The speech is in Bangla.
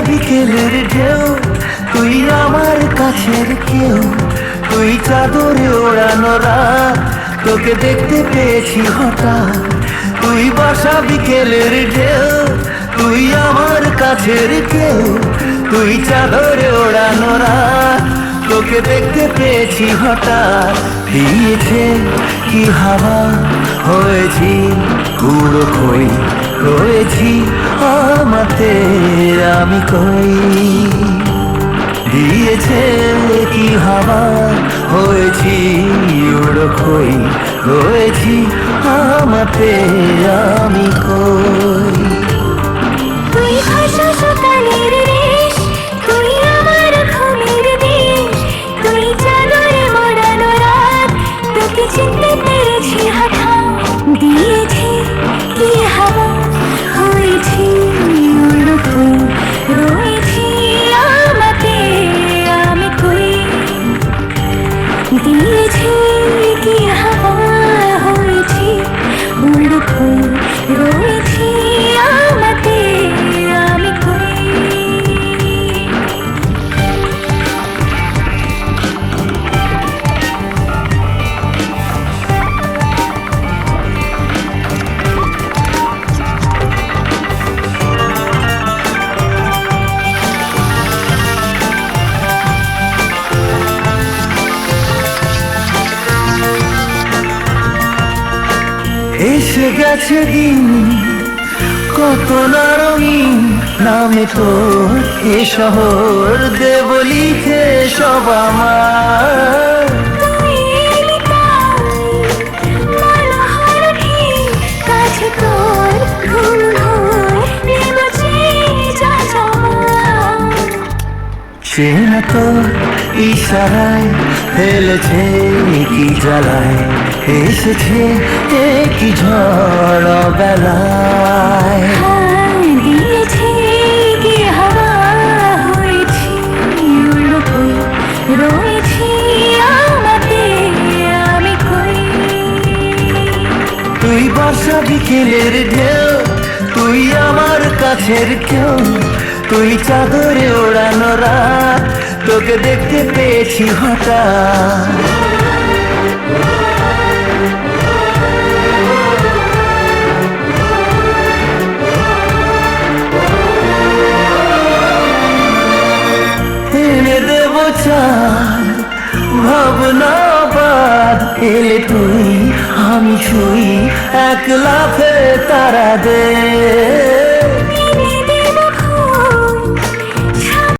বিকেলের ঢেউ, তুই আমার কাছের কেউ, তুই চাদরে ওড়ানো রাত, তোকে দেখতে পেয়েছি হঠাৎ। তুই বর্ষা বিকেলের ঢেউ, তুই আমার কাছের কেউ, তুই চাদরে ওড়ানো রাত, তোকে দেখতে পেয়েছি হঠাৎ। দিয়েছে কি হাওয়া, হয়েছি পুরো খই, রয়েছি আমাতে আমি কই। দিয়েছে কি হাওয়া, হয়েছি উড়ো খই, রয়েছি আমাতে আমি কই। তুই ভাষা সকালের রেশ, তুই আমার ঘুমের দেশ, তুই চাদরে মোড়ানো রাত, তোকে চিনতে পেরেছি হঠাৎ। দিয়েছি কি হাওয়া, হয়েছি উড়ো খই, রয়েছি আমাতে আমি কই। দিয়েছি কি হাওয়া, হয়েছি উড়ো খই, রয়েছি আমাতে আমি কই। এসে গেছে দিন কত না রঙিন, নামে তোর এ শহর দেব লিখে সব আমার। তুই এলি তাই মনোহর ঠিক, কাছে তোর ঘুম ঘুম নেমেছে যা জমা। চেনা তোর ইশারায় ফেলেছে কি জ্বালায়, এসেছে কি ঝড় বেলায়। দিয়েছে কি হাওয়া, হয়েছি উড়ো খই, রয়েছি আমাতে আমি কই। তুই বর্ষা বিকেলের ঢেউ, তুই আমার কাছের কেউ, তুই চাদরে ওড়ানো রাত, তোকে দেখতে পেয়েছি হঠাৎ। এনে দেব চাঁদ ভাবনা বাদ, এলে তুই আমি ছুঁই এক লাফে তারা দে।